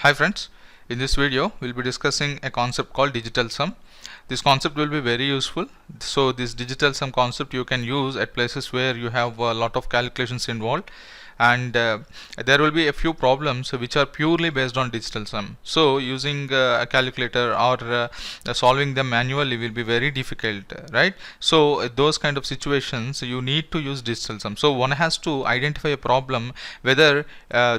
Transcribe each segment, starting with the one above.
Hi friends, in this video we'll be discussing a concept called digital sum. This concept will be very useful. So this digital sum concept you can use at places where you have a lot of calculations involved, and there will be a few problems which are purely based on digital sum. So using a calculator or solving them manually will be very difficult, right? So those kind of situations you need to use digital sum. So one has to identify a problem whether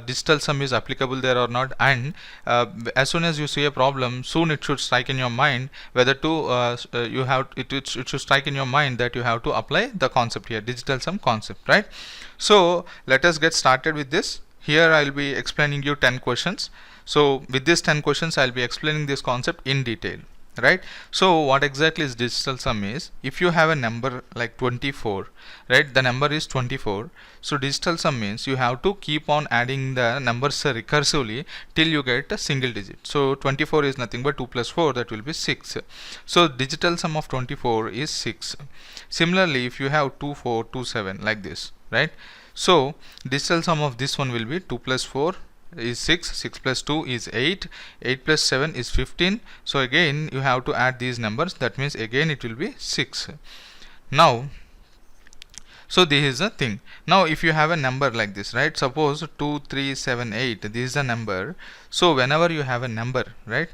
digital sum is applicable there or not, and as soon as you see a problem, soon it should strike in your mind whether to it should strike in your mind that you have to apply the concept here, digital sum concept, right? So let us get started with this. Here I will be explaining you 10 questions. So with these 10 questions I will be explaining this concept in detail, right? So what exactly is digital sum is, if you have a number like 24, right, the number is 24, so digital sum means you have to keep on adding the numbers recursively till you get a single digit. So 24 is nothing but 2 plus 4, that will be 6. So digital sum of 24 is 6. Similarly, if you have 2 4 2 7 like this, right, so digital sum of this one will be 2 plus 4 is 6, 6 plus 2 is 8, 8 plus 7 is 15. So again you have to add these numbers, that means again it will be 6. Now, so this is the thing. Now if you have a number like this, right, suppose 2 3 7 8, this is the number. So whenever you have a number, right,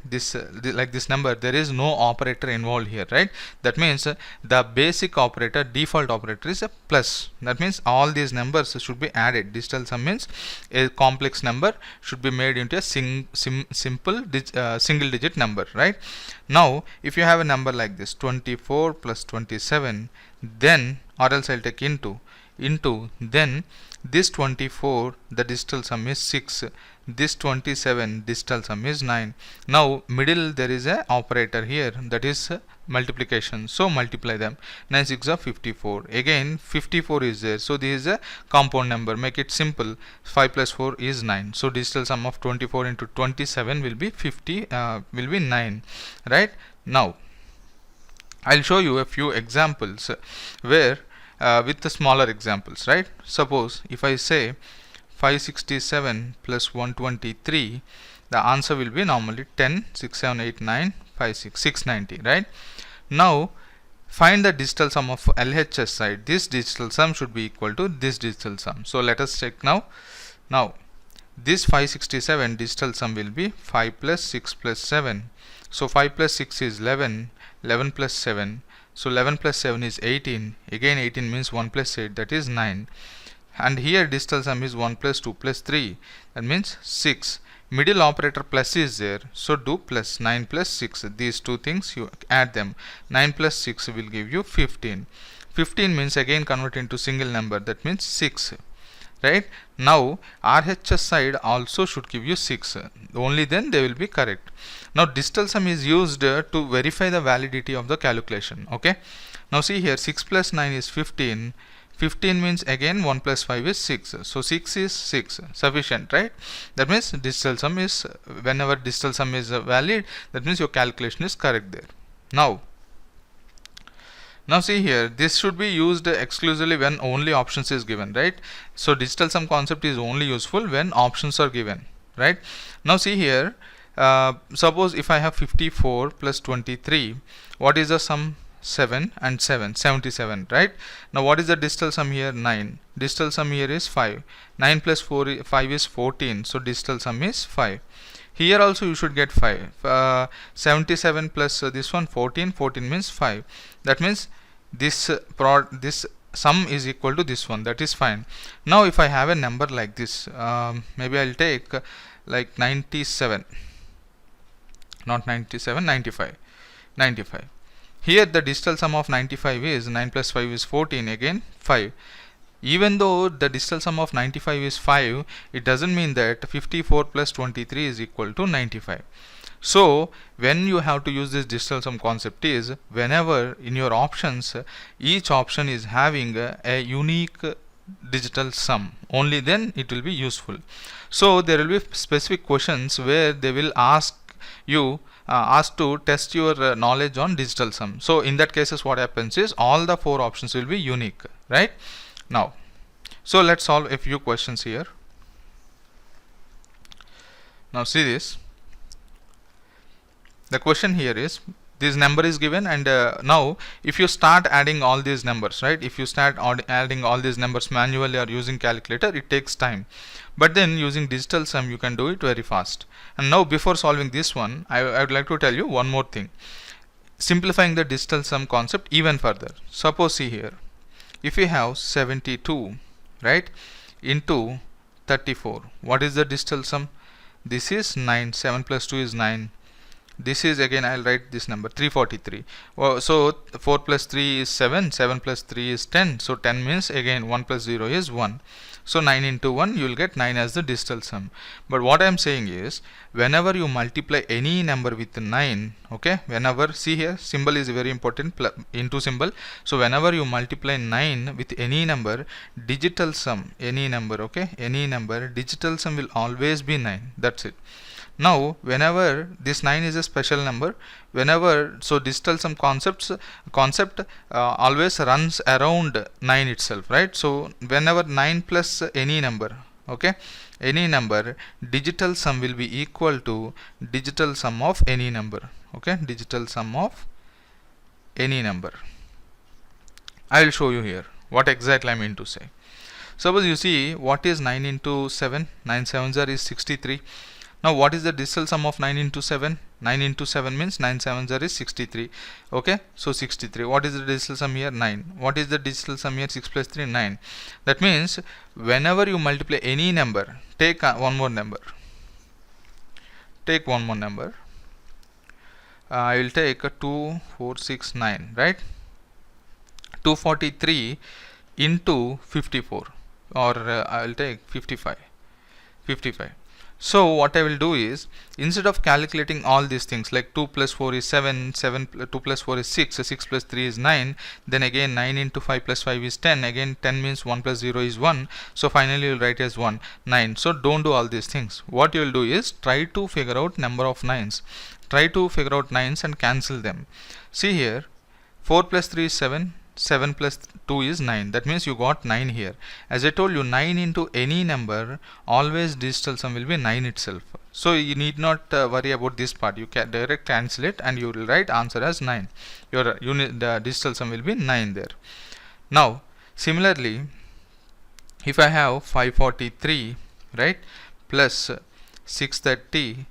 like this number, there is no operator involved here, right? That means the basic operator, default operator is a plus. That means all these numbers should be added. Digital sum means a complex number should be made into a simple single digit number, right? Now if you have a number like this, 24 plus 27, then, or else I'll take into, then this 24, the digital sum is 6, this 27, digital sum is 9. Now middle there is a operator here, that is multiplication, so multiply them. 9 6 are 54, again 54 is there, so this is a compound number, make it simple. 5 plus 4 is 9, so digital sum of 24 into 27 will be 9, right? Now I'll show you a few examples where with the smaller examples, right? Suppose if I say 567 plus 123, the answer will be normally 10 6 7 8 9 5 6 690, right? Now find the digital sum of LHS side. This digital sum should be equal to this digital sum. So let us check now. Now this 567 digital sum will be 5 plus 6 plus 7. So 5 plus 6 is 11, 11 plus 7, so 11 plus 7 is 18, again 18 means 1 plus 8, that is 9, and here digital sum is 1 plus 2 plus 3, that means 6. Middle operator plus is there, so do plus. 9 plus 6, these two things you add them, 9 plus 6 will give you 15. 15 means again convert into single number, that means 6, right? Now RHS side also should give you 6, only then they will be correct. Now digital sum is used to verify the validity of the calculation, okay? Now see here, 6 plus 9 is 15, 15 means again 1 plus 5 is 6, so 6 is 6, sufficient, right? That means digital sum is, whenever digital sum is valid, that means your calculation is correct there. Now see here, this should be used exclusively when only options is given, right? So digital sum concept is only useful when options are given, right? Now see here, suppose if I have 54 plus 23, what is the sum? 7 and 7, 77, right? Now what is the digital sum here? 9. Digital sum here is 5. 9 plus 5 is 14, so digital sum is 5. Here also you should get 5. 77 plus this one 14, 14 means 5. That means this sum is equal to this one, that is fine. Now if I have a number like this, maybe I'll take like 97, not 97, 95. Here the digital sum of 95 is 9 plus 5 is 14, again 5. Even though the digital sum of 95 is 5, it doesn't mean that 54 plus 23 is equal to 95. So when you have to use this digital sum concept is, whenever in your options each option is having a unique digital sum, only then it will be useful. So there will be specific questions where they will ask you to test your knowledge on digital sum. So in that cases what happens is all the 4 options will be unique, right? Now so let's solve a few questions here. Now see this. The question here is, this number is given, and now if you start adding all these numbers, right, if you start adding all these numbers manually or using calculator, it takes time, but then using digital sum you can do it very fast. And now before solving this one, I would like to tell you one more thing, simplifying the digital sum concept even further. Suppose, see here, if we have 72, right, into 34, what is the digital sum? This is 9, 7 plus 2 is 9. This is, again I'll write this number, 343. So 4 plus 3 is 7, 7 plus 3 is 10. So 10 means, again 1 plus 0 is 1. So 9 into 1, you will get 9 as the digital sum. But what I am saying is, whenever you multiply any number with 9, okay, whenever, see here, symbol is very important, into symbol. So whenever you multiply 9 with any number, digital sum, any number, okay, any number, digital sum will always be 9. That's it. Now whenever this 9 is a special number, whenever, so digital sum concept always runs around 9 itself, right? So whenever 9 plus any number, okay, any number, digital sum will be equal to digital sum of any number, okay, digital sum of any number. I will show you here what exactly I mean to say. Suppose you see, what is 9 into 7? 9 sevens are is 63. Now what is the digital sum of 9 into 7? 9 into 7 means 9 sevens are is 63. Okay, so 63. What is the digital sum here? 9. What is the digital sum here? 6 plus 3, 9. That means whenever you multiply any number, take one more number. Take one more number. I will take 2, 4, 6, 9, right? 243 into 54, or I will take 55. 55. So what I will do is, instead of calculating all these things like 2 plus 4 is 7, 2 plus 4 is 6, 6 plus 3 is 9, then again 9 into 5 plus 5 is 10, again 10 means 1 plus 0 is 1, so finally you will write as 1, 9. So don't do all these things. What you will do is, try to figure out number of 9s. Try to figure out 9s and cancel them. See here, 4 plus 3 is 7. 7 plus 2 is 9. That means you got 9 here. As I told you, 9 into any number, always digital sum will be 9 itself. So you need not worry about this part. You can direct cancel it and you will write answer as 9. Your unit, the digital sum will be 9 there. Now similarly, if I have 543, right, plus 630,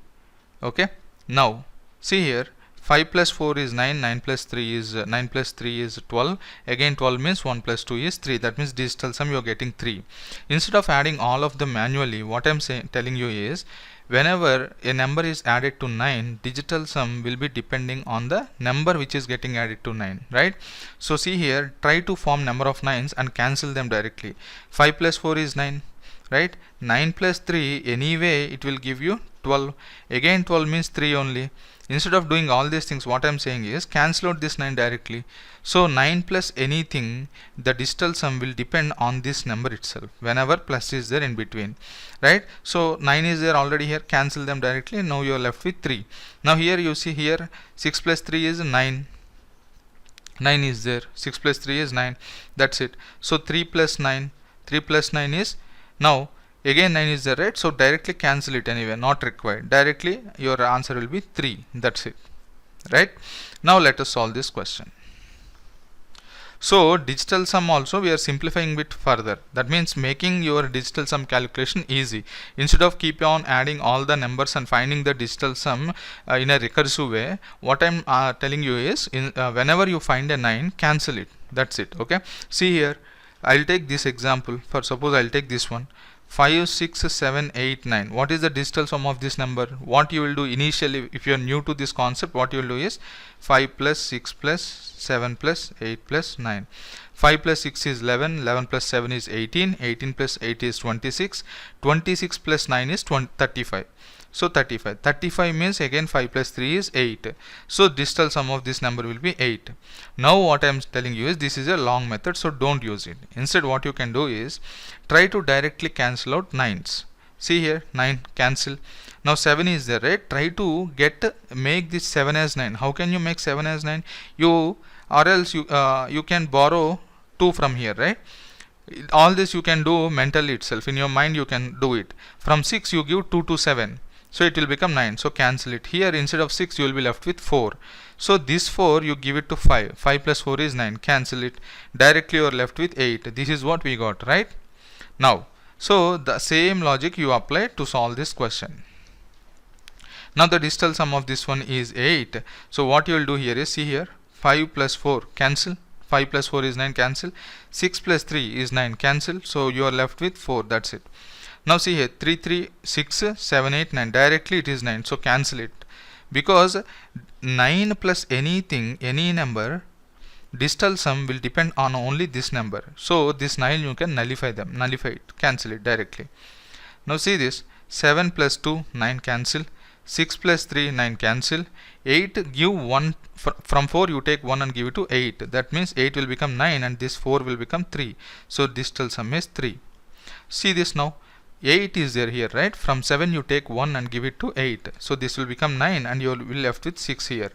okay, now see here, 5 plus 4 is 9, 9 plus 3 is 12, again 12 means 1 plus 2 is 3, that means digital sum you are getting 3. Instead of adding all of them manually, what I am telling you is, whenever a number is added to 9, digital sum will be depending on the number which is getting added to 9, right? So see here, try to form number of 9s and cancel them directly. 5 plus 4 is 9, right? 9 plus 3, anyway it will give you 12, again 12 means 3 only. Instead of doing all these things, what I am saying is, cancel out this 9 directly. So 9 plus anything, the digital sum will depend on this number itself, whenever plus is there in between, right? So 9 is there already here, cancel them directly, and now you are left with 3. Now here you see here, 6 plus 3 is 9. 9 is there, 6 plus 3 is 9, that's it. So 3 plus 9, 3 plus 9 is, now again 9 is there, right? So directly cancel it anyway, not required. Directly your answer will be 3. That's it, right? Now let us solve this question. So digital sum also we are simplifying bit further. That means making your digital sum calculation easy. Instead of keep on adding all the numbers and finding the digital sum in a recursive way, what I am telling you is, whenever you find a 9, cancel it. That's it. Okay. See here, I will take this example. For suppose I will take this one. 5, 6, 7, 8, 9. What is the digital sum of this number? What you will do initially, if you are new to this concept, what you will do is 5 plus 6 plus 7 plus 8 plus 9. 5 plus 6 is 11, 11 plus 7 is 18, 18 plus 8 is 26, 26 plus 9 is 35. So 35. 35 means again 5 plus 3 is 8. So digital sum of this number will be 8. Now what I am telling you is, this is a long method, so don't use it. Instead what you can do is, try to directly cancel out 9s. See here, 9 cancel. Now 7 is there, right? Try to make this 7 as 9. How can you make 7 as 9? Or else you can borrow 2 from here, right? All this you can do mentally itself. In your mind you can do it. From 6 you give 2 to 7. so it will become 9, so cancel it. Here instead of 6 you will be left with 4, so this 4 you give it to 5, 5 plus 4 is 9, cancel it. Directly you are left with 8. This is what we got, right? Now, so the same logic you apply to solve this question. Now the digital sum of this one is 8. So what you will do here is, see here, 5 plus 4 cancel, 5 plus 4 is 9, cancel, 6 plus 3 is 9, cancel, so you are left with 4, that's it. Now see here, 3, 3, 6, 7, 8, 9, directly it is 9, so cancel it. Because 9 plus anything, any number, digital sum will depend on only this number. So this 9 you can nullify it, cancel it directly. Now see this, 7 plus 2, 9, cancel, 6 plus 3, 9, cancel, 8, give 1, from 4 you take 1 and give it to 8, that means 8 will become 9 and this 4 will become 3, so digital sum is 3. See this now, 8 is there here, right? From 7 you take 1 and give it to 8, so this will become 9 and you will be left with 6 here.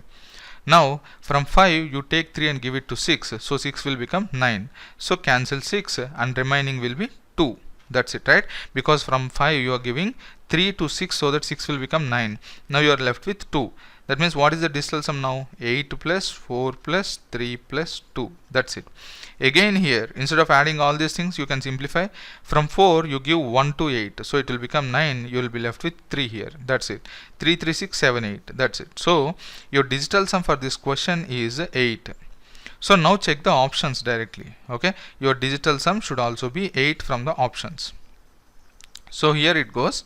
Now from 5 you take 3 and give it to 6, so 6 will become 9, so cancel 6 and remaining will be 2. That's it, right? Because from 5 you are giving 3 to 6, so that 6 will become 9. Now you are left with 2. That means what is the digital sum now? 8 plus 4 plus 3 plus 2. That's it. Again here, instead of adding all these things, you can simplify. From 4 you give 1 to 8, so it will become 9. You will be left with 3 here. That's it. 3, 3, 6, 7, 8. That's it. So your digital sum for this question is 8. So now check the options directly. Okay, your digital sum should also be 8 from the options. So here it goes.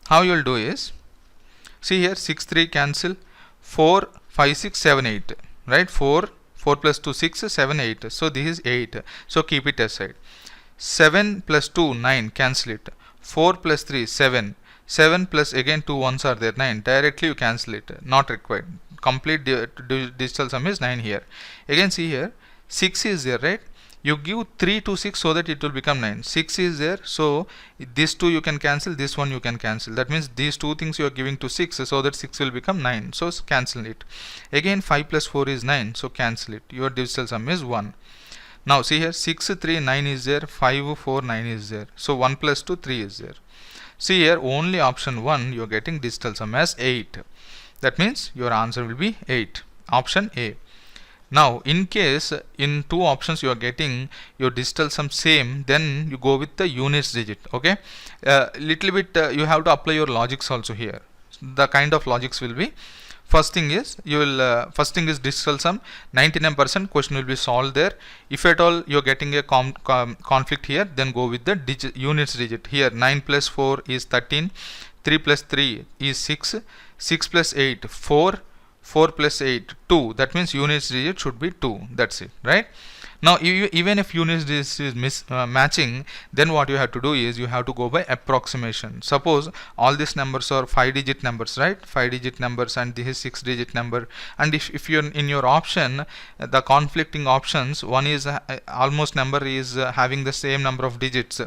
How you will do is, see here, 6, 3 cancel, 4, 5, 6, 7, 8, right? 4 plus 2, 6, 7, 8, so this is 8, so keep it aside. 7 plus 2, 9, cancel it. 4 plus 3, 7, 7 plus again 2 ones are there, 9, directly you cancel it, not required. Complete digital sum is 9 here. Again see here, 6 is there, right? You give 3 to 6 so that it will become 9. 6 is there, so this 2 you can cancel, this one you can cancel. That means these two things you are giving to 6, so that 6 will become 9. So cancel it. Again 5 plus 4 is 9, so cancel it. Your digital sum is 1. Now see here, 6, 3, 9 is there, 5, 4, 9 is there. So 1 plus 2, 3 is there. See here, only option 1 you are getting digital sum as 8. That means your answer will be 8. Option A. Now in case in two options you are getting your digital sum same, then you go with the units digit. Okay, little bit you have to apply your logics also here. The kind of logics will be, first thing is you will first thing is digital sum 99% question will be solved there. If at all you are getting a conflict here, then go with the units digit. Here 9 plus 4 is 13, 3 plus 3 is 6, 6 plus 8 4, 4 plus 8 2, that means units digit should be 2. That's it, right? Now even if units digit is matching, then what you have to do is you have to go by approximation. Suppose all these numbers are 5 digit numbers, right? 5 digit numbers, and this is 6 digit number, and if you're in your option, the conflicting options, one is almost number is having the same number of digits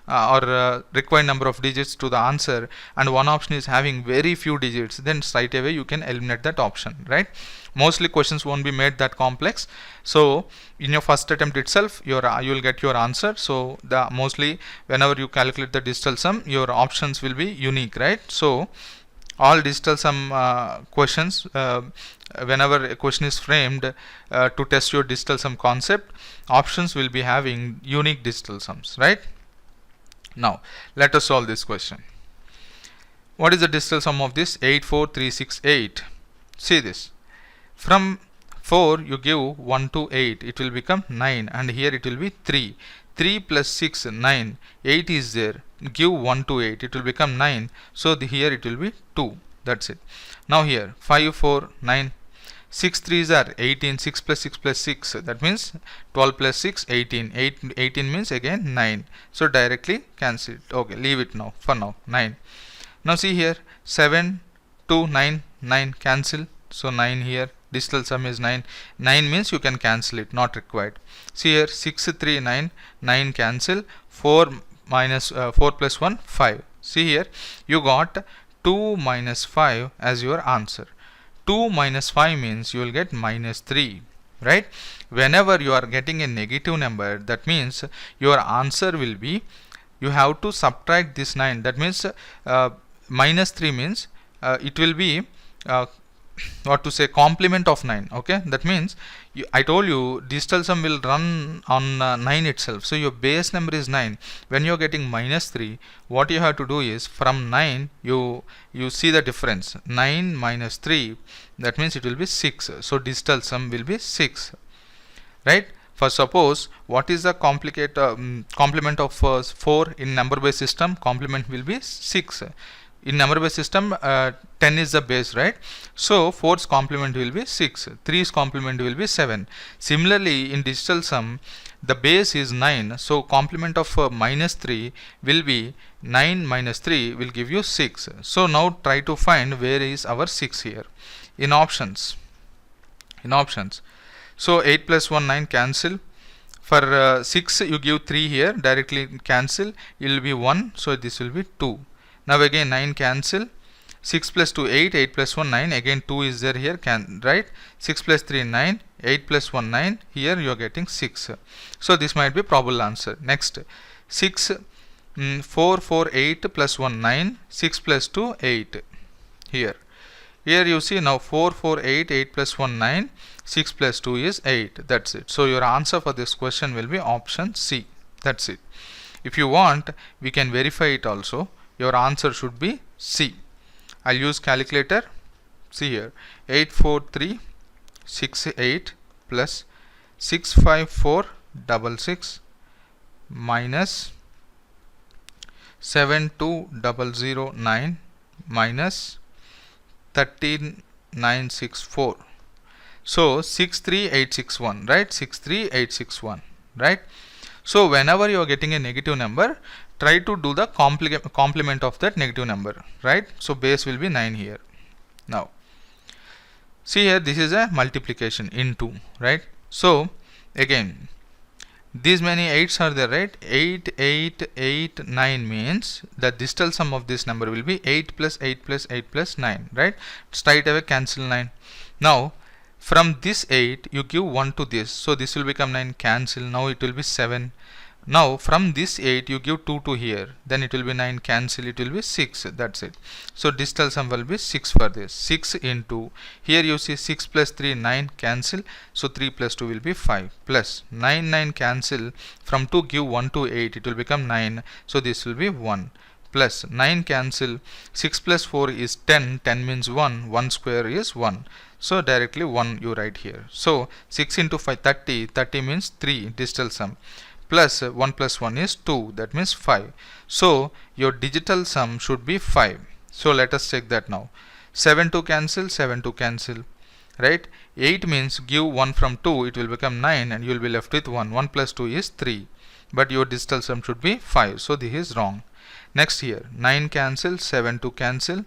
or required number of digits to the answer, and one option is having very few digits, then straight away you can eliminate that option, right? Mostly questions won't be made that complex, so in your first attempt itself you will get your answer. So the mostly whenever you calculate the digital sum, your options will be unique, right? So all digital sum questions, whenever a question is framed to test your digital sum concept, options will be having unique digital sums, right? Now let us solve this question. What is the digital sum of this? 8, 4, 3, 6, 8. See this. From 4 you give 1 to 8, it will become 9, and here it will be 3. 3 plus 6, 9. 8 is there. Give 1 to 8, it will become 9. So here it will be 2. That's it. Now here 5, 4, 9. 6 3s are 18. 6 plus 6 plus 6. That means 12 plus 6, 18. 18 means again 9. So directly cancel it. Okay, leave it now for now. 9. Now see here, 7, 2, 9, 9, cancel. So 9 here. Digital sum is 9. 9 means you can cancel it, not required. See here, 6, 3, 9, 9 cancel. 4 minus 4 plus 1, 5. See here, you got 2 minus 5 as your answer. 2 minus 5 means you will get minus 3, right? Whenever you are getting a negative number, that means your answer will be, you have to subtract this 9. That means minus 3 means it will be what to say, complement of 9. Okay, that means I told you digital sum will run on 9 itself. So your base number is 9. When you're getting minus 3, what you have to do is from 9 you see the difference, 9 minus 3, that means it will be 6. So digital sum will be 6, right? For suppose, what is the complement of 4 in number base system? Complement will be 6. In number base system, 10 is the base, right? So 4's complement will be 6, 3's complement will be 7. Similarly, in digital sum, the base is 9, so complement of minus 3 will be 9 minus 3 will give you 6. So now try to find where is our 6 here. In options, so 8 plus 1, 9, cancel. For 6 you give 3 here, directly cancel, it will be 1, so this will be 2. Now again 9, cancel. 6 plus 2, 8, 8 plus 1, 9, again 2 is there here, right? 6 plus 3, 9, 8 plus 1, 9, here you are getting 6. So this might be probable answer. Next, 6, 4, 4, 8 plus 1, 9, 6 plus 2, 8. Here you see now 4, 4, 8, 8 plus 1, 9, 6 plus 2 is 8. That's it. So your answer for this question will be option C. That's it. If you want, we can verify it also. Your answer should be C. I'll use calculator. See here, 84368 plus 65466 minus 72009 minus 13964. So 63861, right? 63861, right? So whenever you are getting a negative number, try to do the complement of that negative number, right? So base will be 9 here. Now see here, this is a multiplication into, right? So again, these many 8's are there, right? 8, 8, 8, 9 means the digital sum of this number will be 8 plus 8 plus 8 plus 9, right? Straight away cancel 9. Now from this 8 you give 1 to this, so this will become 9, cancel. Now it will be 7. Now from this 8 you give 2 to here, then it will be 9, cancel, it will be 6. That's it. So digital sum will be 6 for this. 6 into, here you see 6 plus 3, 9, cancel, so 3 plus 2 will be 5, plus 9, 9, cancel. From 2 give 1 to 8, it will become 9, so this will be 1, plus 9, cancel. 6 plus 4 is 10, 10 means 1, 1 square is 1, so directly 1 you write here. So 6 into 5, 30, 30 means 3, digital sum, plus 1 plus 1 is 2, that means 5. So your digital sum should be 5. So let us check that now. 7 to cancel, 7 to cancel, right? 8 means give 1 from 2, it will become 9 and you will be left with 1. 1 plus 2 is 3, but your digital sum should be 5, so this is wrong. Next here, 9 cancel, 7 to cancel,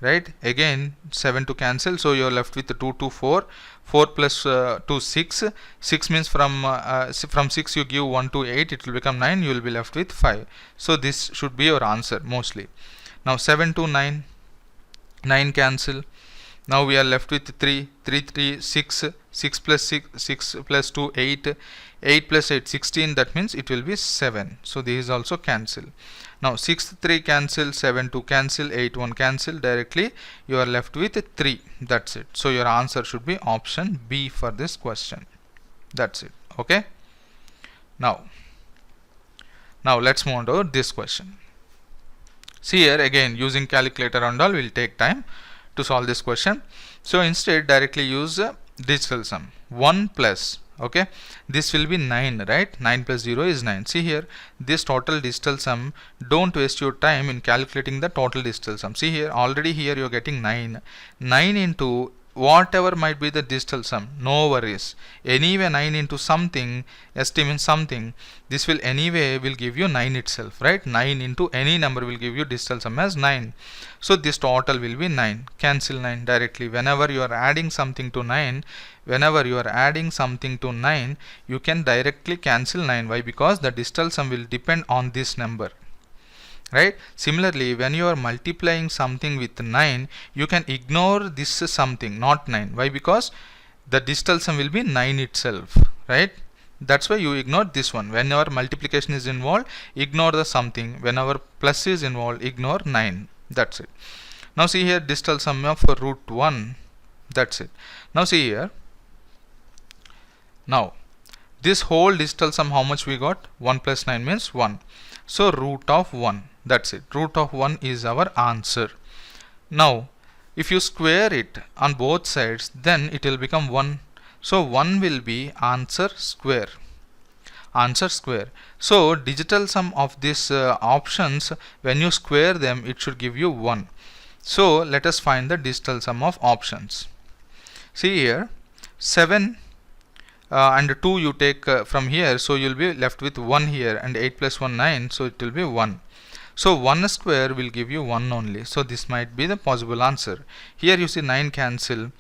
right? Again 7 to cancel, so you are left with 2 to 4. 4 plus 2, 6. 6 means from 6 you give 1 to 8, it will become 9, you will be left with 5. So this should be your answer mostly. Now 7 to 9, 9 cancel. Now we are left with 3, 3, 3, 6, 6 plus 6, 6 plus 2, 8, 8 plus 8, 16, that means it will be 7. So this is also cancel. Now 6, 3 cancel, 7 2 cancel, 8 1 cancel, directly you are left with 3. That's it. So your answer should be option B for this question. That's it. Okay. Now let's move on to this question. See here, again using calculator and all will take time to solve this question. So instead directly use digital sum. 1 plus, okay, this will be 9, right? 9 plus 0 is 9. See here, this total digital sum, don't waste your time in calculating the total digital sum. See here, already here you are getting 9. 9 into whatever might be the digital sum, no worries. Anyway 9 into something, st means something, this will anyway will give you 9 itself, right? 9 into any number will give you digital sum as 9. So this total will be 9. Cancel 9 directly. Whenever you are adding something to 9, you can directly cancel 9. Why? Because the digital sum will depend on this number, right? Similarly, when you are multiplying something with 9, you can ignore this something, not 9. Why? Because the digital sum will be 9 itself, right? That's why you ignore this one. Whenever multiplication is involved, ignore the something. Whenever plus is involved, ignore 9. That's it. Now see here, distal sum of root 1, that's it. Now see here, now this whole distal sum, how much we got? 1 plus 9 means 1. So root of 1, that's it. Root of 1 is our answer. Now if you square it on both sides, then it will become 1. So 1 will be answer square. Answer square. So digital sum of these options, when you square them, it should give you 1. So let us find the digital sum of options. See here, 7 and 2 you take from here, so you will be left with 1 here, and 8 plus 1 9, so it will be 1. So 1 square will give you 1 only. So this might be the possible answer. Here you see 9 cancel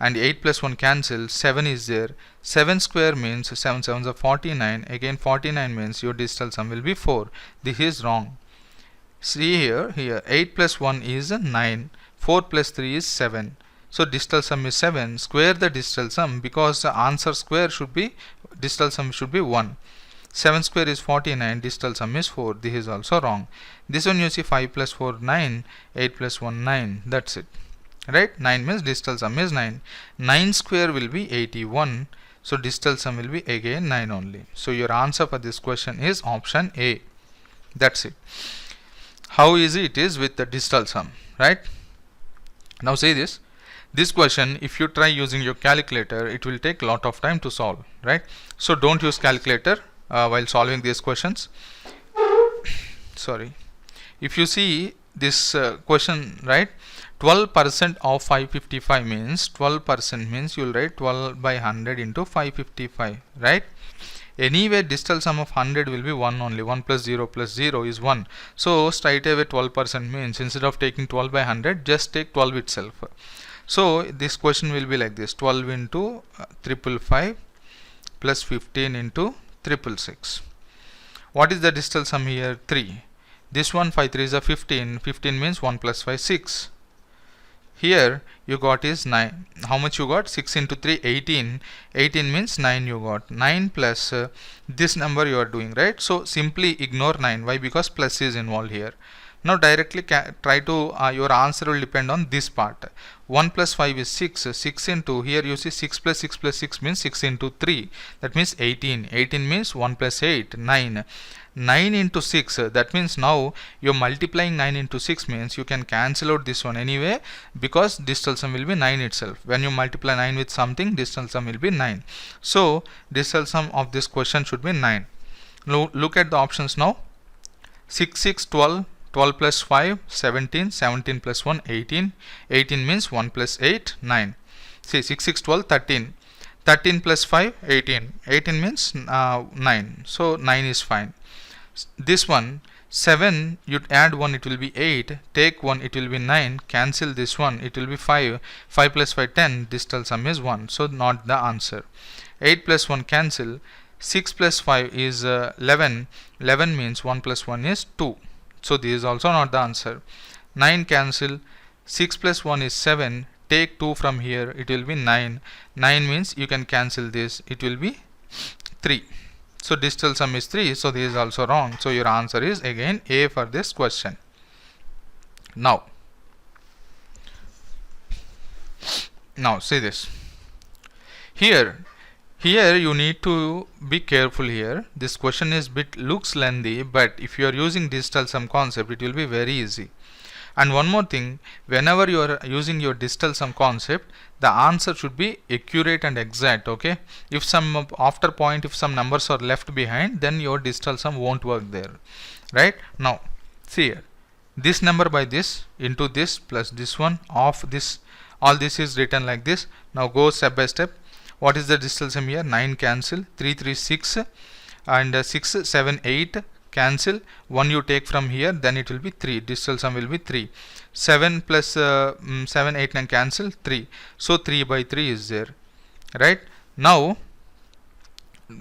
and 8 plus 1 cancel, 7 is there. 7 square means 7 sevens are 49. Again 49 means your digital sum will be 4. This is wrong. See here 8 plus 1 is 9. 4 plus 3 is 7. So digital sum is 7. Square the digital sum, because the answer square should be, digital sum should be 1. 7 square is 49, digital sum is 4. This is also wrong. This one you see 5 plus 4 9, 8 plus 1 9, that's it. Right? 9 means digital sum is 9. 9 square will be 81. So digital sum will be again 9 only. So your answer for this question is option A. That's it. How easy it is with the digital sum, right? Now see this. This question, if you try using your calculator, it will take a lot of time to solve, right? So don't use calculator while solving these questions. Sorry. If you see this question, right, 12% of 555 means, 12% means you will write 12 by 100 into 555, right? Anyway, digital sum of 100 will be 1 only. 1 plus 0 plus 0 is 1. So straight away 12% means, instead of taking 12 by 100, just take 12 itself. So this question will be like this: 12 into 555 plus 15 into 666. What is the digital sum here? 3. This one 5 3 is a 15. 15 means 1 plus 5 6. Here you got is 9. How much you got? 6 into 3 18. 18 means 9 you got. 9 plus this number you are doing, right? So simply ignore 9. Why? Because plus is involved here. Now directly try to your answer will depend on this part. 1 plus 5 is 6. 6 into, here you see 6 plus 6 plus 6 means 6 into 3. That means 18. 18 means 1 plus 8, 9. 9 into 6, that means now you're multiplying 9 into 6 means you can cancel out this one anyway, because digital sum will be 9 itself. When you multiply 9 with something, digital sum will be 9. So digital sum of this question should be 9. Look at the options now. 6 6 12. 12 plus 5 17, 17 plus 1 18, 18 means 1 plus 8 9. See 6 6 12 13, 13 plus 5 18, 18 means 9. So 9 is fine. This one 7, you add 1, it will be 8, take 1, it will be 9, cancel this one, it will be 5, 5 plus 5 10, digital sum is 1, so not the answer. 8 plus 1 cancel, 6 plus 5 is 11, 11 means 1 plus 1 is 2. So this is also not the answer. 9 cancel, 6 plus 1 is 7, take 2 from here, it will be 9. 9 means you can cancel this, it will be 3. So digital sum is 3, so this is also wrong. So your answer is again A for this question. Now see this. Here you need to be careful here. This question is looks lengthy, but if you are using digital sum concept, it will be very easy. And one more thing, whenever you are using your digital sum concept, the answer should be accurate and exact. Okay, if some after point, if some numbers are left behind, then your digital sum won't work there, right? Now see here, this number by this into this plus this one of this, all this is written like this. Now go step by step. What is the digital sum here? 9 cancel, 3 3 6, and 6 7 8 cancel. 1 you take from here, then it will be 3. Digital sum will be 3. 7 plus 7 8 9 cancel, 3. So 3 by 3 is there, right? Now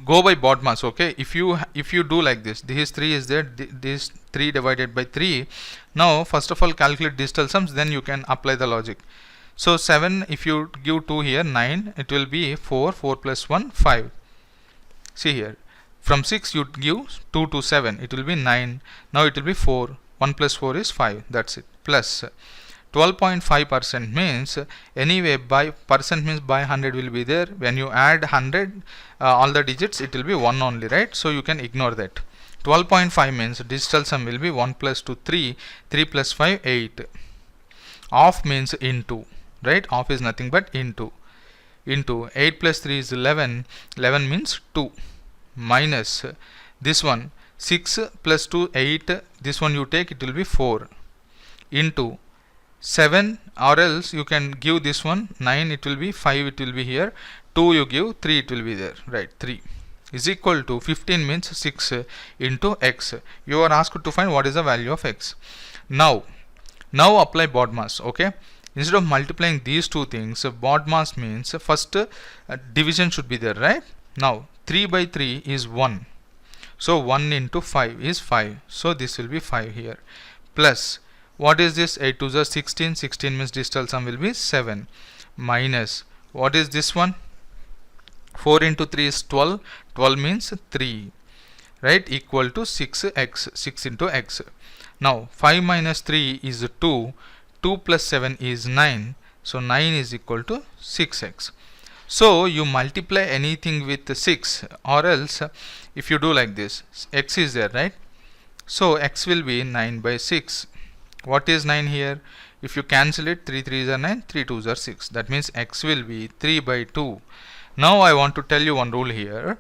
go by BODMAS. Okay, if you do like this, this 3 is there, this 3 divided by 3. Now first of all calculate digital sums, then you can apply the logic. So 7, if you give 2 here, 9, it will be 4, 4 plus 1, 5. See here, from 6 you give 2 to 7, it will be 9. Now it will be 4, 1 plus 4 is 5, that's it. Plus 12.5% means anyway by percent means by 100 will be there. When you add 100 all the digits, it will be 1 only, right? So you can ignore that. 12.5 means digital sum will be 1 plus 2 3, 3 plus 5 8. Off means into, right? Off is nothing but into 8 plus 3 is 11. 11 means 2 minus this one 6 plus 2 8. This one you take, it will be 4 into 7, or else you can give this one 9, it will be 5, it will be here 2 you give 3, it will be there, right? 3 is equal to 15 means 6 into x. You are asked to find what is the value of x. Now apply BODMAS. Okay, instead of multiplying these two things, BODMAS means first division should be there, right? Now 3 by 3 is 1, so 1 into 5 is 5, so this will be 5 here, plus what is this? 8 to the 16. 16 means digital sum will be 7, minus what is this one? 4 into 3 is 12. 12 means 3, right? Equal to 6x. 6 into x. Now 5 minus 3 is 2. 2 plus 7 is 9. So 9 is equal to 6x. So you multiply anything with 6, or else if you do like this, x is there, right? So x will be 9 by 6. What is 9 here? If you cancel it, 3 3s are 9, 3 2s are 6. That means x will be 3 by 2. Now I want to tell you one rule here.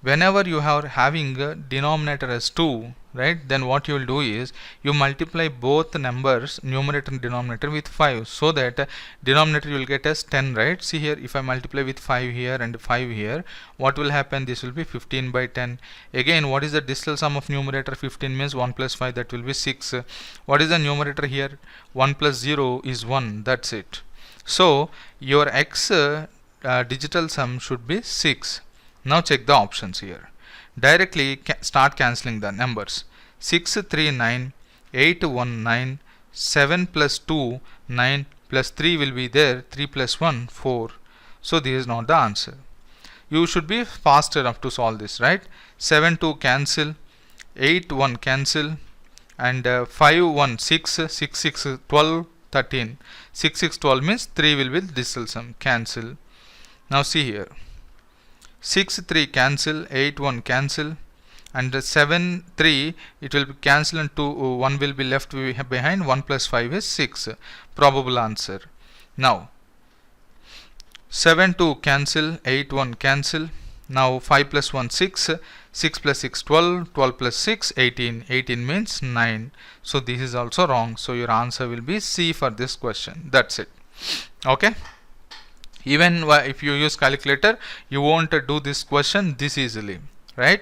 Whenever you are having a denominator as 2, right, then what you will do is you multiply both numbers, numerator and denominator, with 5, so that denominator you will get as 10, right? See here, if I multiply with 5 here and 5 here, what will happen? This will be 15 by 10. Again, what is the digital sum of numerator? 15 means 1 plus 5, that will be 6. What is the numerator here? 1 plus 0 is 1, that's it. So your x digital sum should be 6. Now check the options here. Directly start cancelling the numbers. 6 3 9, 8 1 9, 7 plus 2 9, plus 3 will be there, 3 plus 1 4. So this is not the answer. You should be fast enough to solve this, right? 7 2 cancel, 8 1 cancel, and 5 1 6, 6 6 12 13. 6 6 12 means 3 will be digital sum, cancel. Now see here, 6 3 cancel, 8 1 cancel, and 7 3 it will be cancel, and 2 1 will be left behind. 1 plus 5 is 6. Probable answer. Now 7 2 cancel, 8 1 cancel. Now 5 plus 1 6, 6 plus 6 12, 12 plus 6 18. 18 means 9. So this is also wrong. So your answer will be C for this question. That's it. Okay. Even if you use calculator, you won't do this question this easily, right?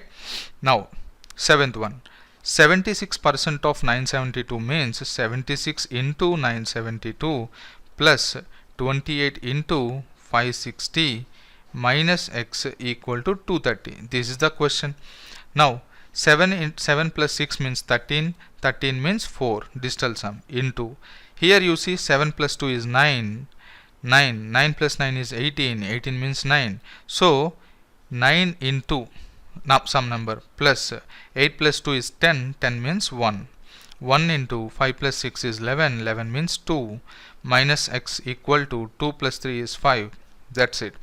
Now 7th one, 76% of 972 means 76 into 972 plus 28 into 560 minus x equal to 230. This is the question. Now 7 plus 6 means 13. 13 means 4, digital sum, into, here you see 7 plus 2 is 9. 9 plus 9 is 18. 18 means 9. So 9 into some number plus 8 plus 2 is 10. 10 means 1. 1 into 5 plus 6 is 11. 11 means 2. Minus x equal to 2 plus 3 is 5. That's it.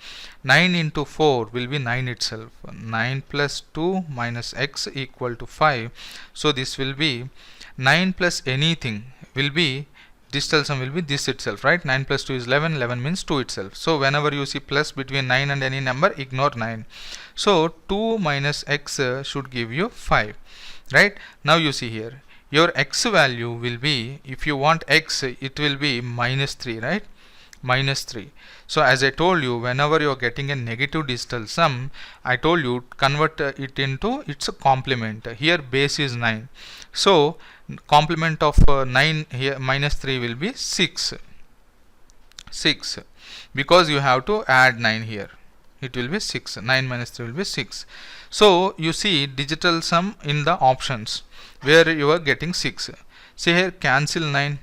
9 into 4 will be 9 itself. 9 plus 2 minus x equal to 5. So this will be 9 plus anything will be, digital sum will be this itself, right? 9 plus 2 is 11. 11 means 2 itself. So whenever you see plus between 9 and any number, ignore 9. So 2 minus x should give you 5, right? Now you see here, your x value will be, if you want x, it will be minus 3, right? Minus 3. So as I told you, whenever you are getting a negative digital sum, I told you convert it into its complement. Here base is 9. So complement of 9 here, minus 3 will be 6. 6. Because you have to add 9 here. It will be 6. 9 minus 3 will be 6. So you see digital sum in the options where you are getting 6. See here, cancel 9.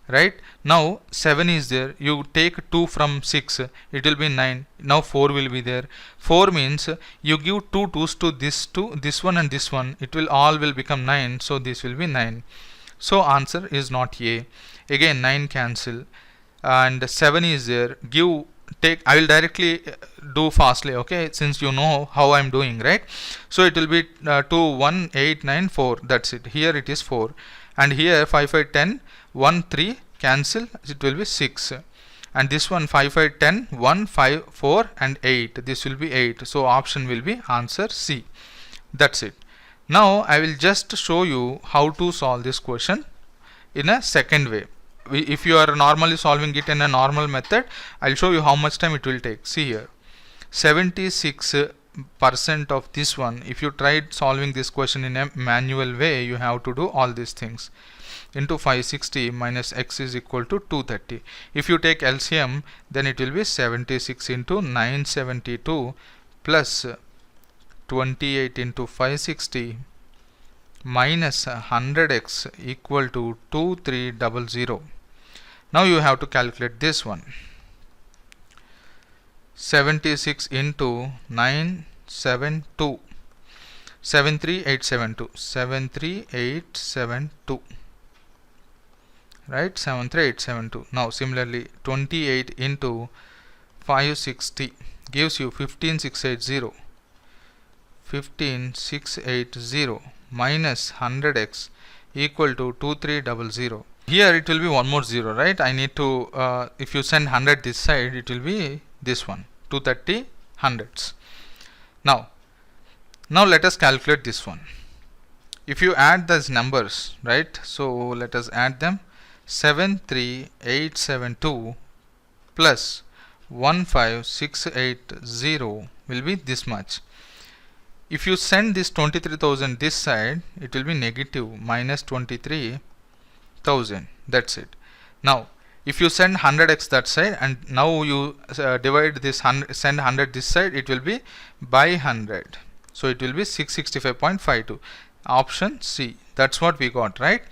Right? Now 7 is there. You take 2 from 6. It will be 9. Now 4 will be there. 4 means you give 2 2's to this one and this one. It will all will become 9. So this will be 9. So answer is not A. again 9 cancel, and 7 is there. Take, I will directly do fastly, okay, since you know how I'm doing, right? So it will be 2 1 8 9 4, that's it. Here it is 4, and here 5 5 10 1 3 cancel, it will be 6, and this one 5 5 10 1 5 4 and 8, this will be 8. So option will be answer C. That's it. Now I will just show you how to solve this question in a second way. If you are normally solving it in a normal method, I'll show you how much time it will take. See here, 76% of this one, if you tried solving this question in a manual way, you have to do all these things. Into 560 minus x is equal to 230. If you take LCM, then it will be 76 into 972 plus 28 into 560 minus 100x equal to 2300. Now you have to calculate this one. 76 into 972, 73872, 73872, right? 73872. Now similarly 28 into 560 gives you 15680, 15680 minus 100x equal to 2300. Here it will be one more 0, right? I need to if you send 100 this side, it will be this one, 230 hundreds. Now let us calculate this one. If you add those numbers, right, so let us add them. 73872 plus 15680 will be this much. If you send this 23,000 this side, it will be negative minus 23,000. That's it. Now if you send 100x that side, and now you divide this 100, send 100 this side, it will be by 100, so it will be 665.52. Option C. That's what we got, right?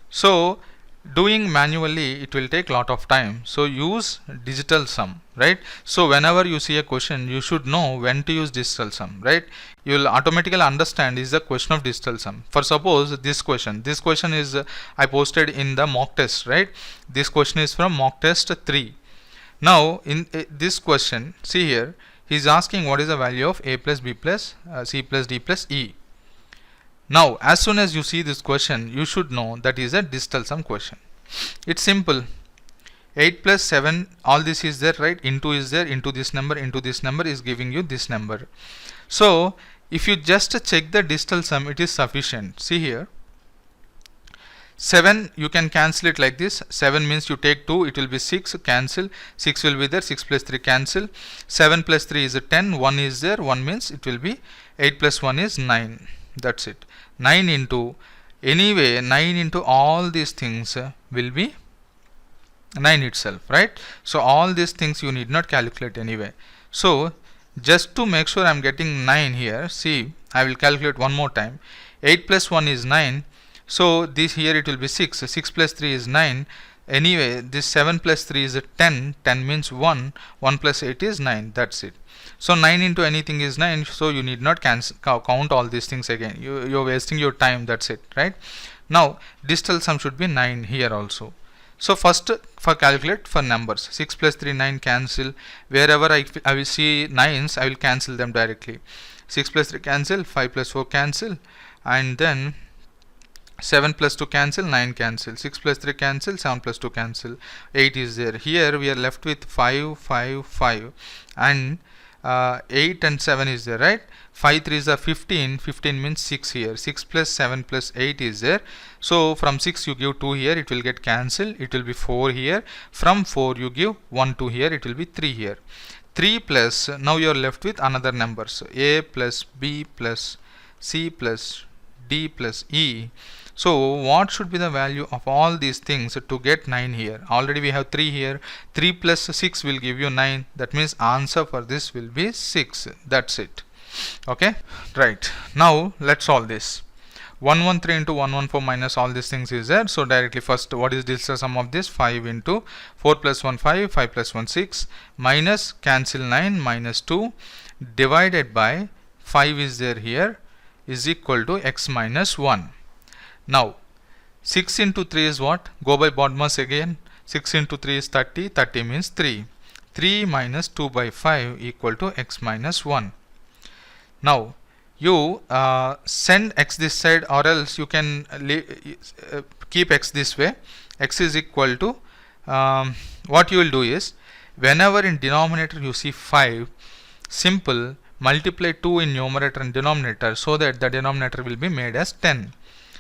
So doing manually, it will take lot of time, so use digital sum, right? So whenever you see a question, you should know when to use digital sum, right? You will automatically understand is the question of digital sum. For suppose this question is I posted in the mock test, right? This question is from mock test 3. Now in this question, see here, he is asking what is the value of a plus b plus c plus d plus e. Now as soon as you see this question, you should know that is a digital sum question. It's simple. 8 plus 7, all this is there, right? Into is there, into this number is giving you this number. So if you just check the digital sum, it is sufficient. See here, 7 you can cancel it like this. 7 means you take 2, it will be 6, cancel, 6 will be there, 6 plus 3 cancel, 7 plus 3 is a 10, 1 is there, 1 means it will be 8 plus 1 is 9. That's it. 9 into, anyway 9 into all these things will be 9 itself, right? So all these things you need not calculate anyway. So just to make sure I am getting 9 here, see, I will calculate one more time. 8 plus 1 is 9, so this here it will be 6, 6 plus 3 is 9. Anyway, this 7 plus 3 is a 10, 10 means 1, 1 plus 8 is 9, that's it. So 9 into anything is 9, so you need not count all these things again. You're wasting your time, that's it, right? Now digital sum should be 9 here also. So first for calculate for numbers, 6 plus 3 9 cancel. Wherever I will see 9s, I will cancel them directly. 6 plus 3 cancel, 5 plus 4 cancel, and then 7 plus 2 cancel, 9 cancel, 6 plus 3 cancel, 7 plus 2 cancel, 8 is there. Here we are left with 5 5 5 and 8 and 7 is there, right? 5 3 is a 15, 15 means 6 here, 6 plus 7 plus 8 is there. So from 6 you give 2 here, it will get cancelled, it will be 4 here. From 4 you give 1 2 here, it will be 3 here. 3 plus, now you are left with another number, so a plus b plus c plus d plus e. So what should be the value of all these things to get 9 here? Already we have 3 here. 3 plus 6 will give you 9. That means answer for this will be 6. That's it. Okay, right. Now let's solve this. 113 into 114 minus all these things is there. So directly first, what is digital sum of this? 5 into 4 plus 1 5, 5 plus 1 6, minus cancel 9 minus 2 divided by 5 is there here is equal to x minus 1. Now 6 into 3 is what? Go by BODMAS again. 6 into 3 is 30. 30 means 3. 3 minus 2 by 5 equal to x minus 1. Now you send x this side, or else you can keep x this way. X is equal to what you will do is, whenever in denominator you see 5, simple multiply 2 in numerator and denominator, so that the denominator will be made as 10.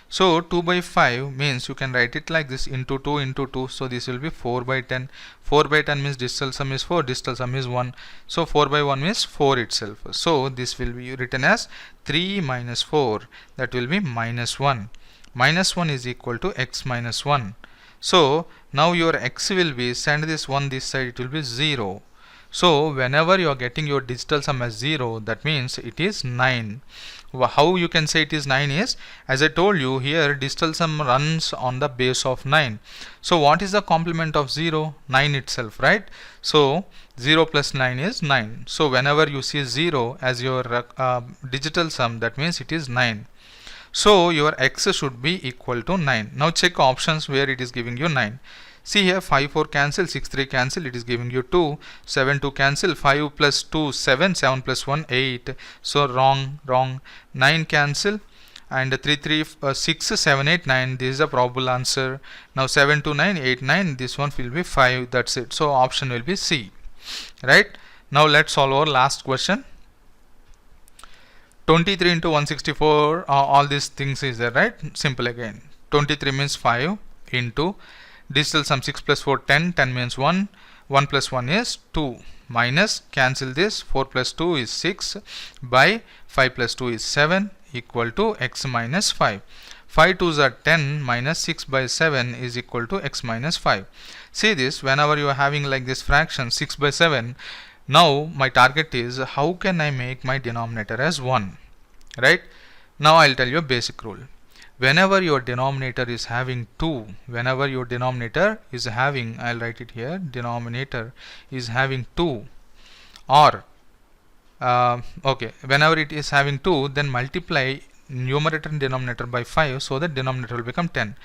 So 2 by 5 means you can write it like this, into 2 into 2. So this will be 4 by 10. 4 by 10 means distal sum is 4, distal sum is 1. So 4 by 1 means 4 itself. So this will be written as 3 minus 4, that will be minus 1. Minus 1 is equal to x minus 1. So now your x will be, send this 1 this side, it will be 0. So whenever you are getting your digital sum as 0, that means it is 9. How you can say it is 9 is, as I told you here, digital sum runs on the base of 9. So what is the complement of 0? 9 itself, right? So 0 plus 9 is 9. So whenever you see 0 as your digital sum, that means it is 9. So your x should be equal to 9. Now check options where it is giving you 9. See here, 5 4 cancel, 6 3 cancel, it is giving you 2, 7 2 cancel, 5 plus 2 7, 7 plus 1 8. So wrong. 9 cancel, and 3 3 6 7 8 9, this is a probable answer. Now 7 2 9 8 9, this one will be 5. That's it. So option will be C, right? Now let's solve our last question. 23 into 164, all these things is there, right? Simple again. 23 means 5 into digital sum 6 plus 4 10, 10 means 1, 1 plus 1 is 2, minus cancel this, 4 plus 2 is 6 by 5 plus 2 is 7 equal to x minus 5. 5 2s are 10 minus 6 by 7 is equal to x minus 5. See this, whenever you are having like this fraction 6 by 7, now my target is how can I make my denominator as 1, right? Now I'll tell you a basic rule. Whenever your denominator is having 2, whenever your denominator is having, I'll write it here, denominator is having 2, or whenever it is having 2, then multiply numerator and denominator by 5, so that denominator will become 10.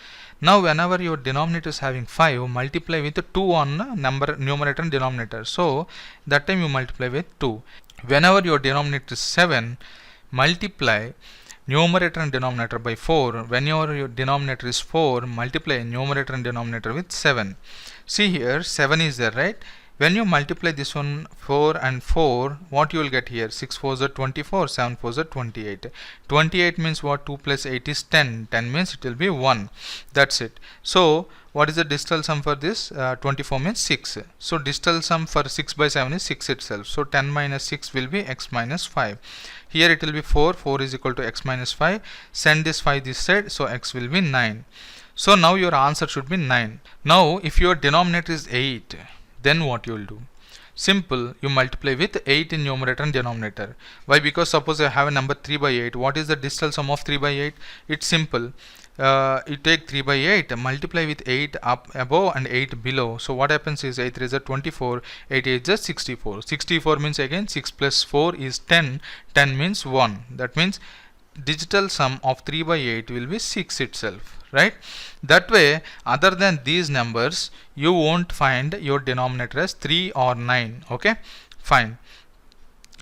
Now whenever your denominator is having 5, multiply with 2 on numerator and denominator, so that time you multiply with 2. Whenever your denominator is 7, multiply numerator and denominator by 4. Whenever your denominator is 4, multiply numerator and denominator with 7. See here, 7 is there, right? When you multiply this one 4 and 4, what you will get here? 6 4s are 24, 7 4s are 28. 28 means what? 2 plus 8 is 10. 10 means it will be 1. That's it. So what is the digital sum for this? 24 means 6. So digital sum for 6 by 7 is 6 itself. So 10 minus 6 will be x minus 5. Here it will be 4. 4 is equal to x minus 5. Send this 5 this side. So x will be 9. So now your answer should be 9. Now if your denominator is 8, then what you will do? Simple, you multiply with 8 in numerator and denominator. Why? Because suppose I have a number 3 by 8. What is the digital sum of 3 by 8? It's simple. You take 3 by 8, multiply with 8 up above and 8 below. So what happens is 8 is 24, 8 is 64. 64 means again 6 plus 4 is 10. 10 means 1. That means digital sum of 3 by 8 will be 6 itself, right? That way, other than these numbers, you won't find your denominator as 3 or 9. Okay, fine.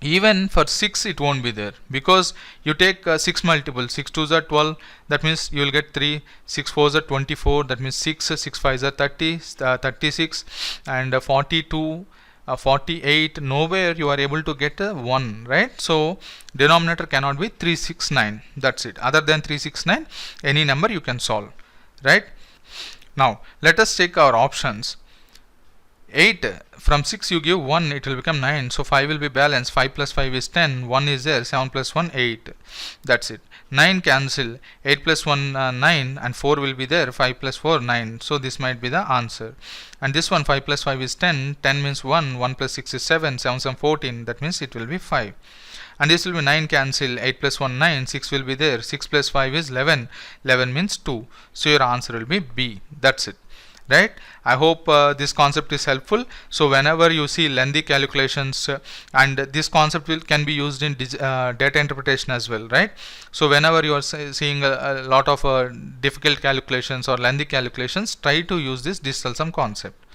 Even for 6 it won't be there, because you take 6 multiple, 6 2s are 12, that means you will get 3, 6 4s are 24, that means 6, 6 5s are 30, 36, and 42, 48, nowhere you are able to get a 1, right? So denominator cannot be 369. That's it. Other than 369, any number you can solve, right? Now let us check our options. 8, from 6 you give 1, it will become 9. So 5 will be balanced. 5 plus 5 is 10. 1 is there. 7 plus 1 8. That's it. 9 cancel. 8 plus 1 9, and 4 will be there. 5 plus 4 9. So this might be the answer. And this one 5 plus 5 is 10. 10 means 1. 1 plus 6 is 7. 7 7 14. That means it will be 5. And this will be 9 cancel. 8 plus 1 9. 6 will be there. 6 plus 5 is 11. 11 means 2. So your answer will be B. That's it. right? I hope this concept is helpful. So whenever you see lengthy calculations, and this concept can be used in data interpretation as well, right? So whenever you are seeing a lot of difficult calculations or lengthy calculations, try to use this digital sum concept.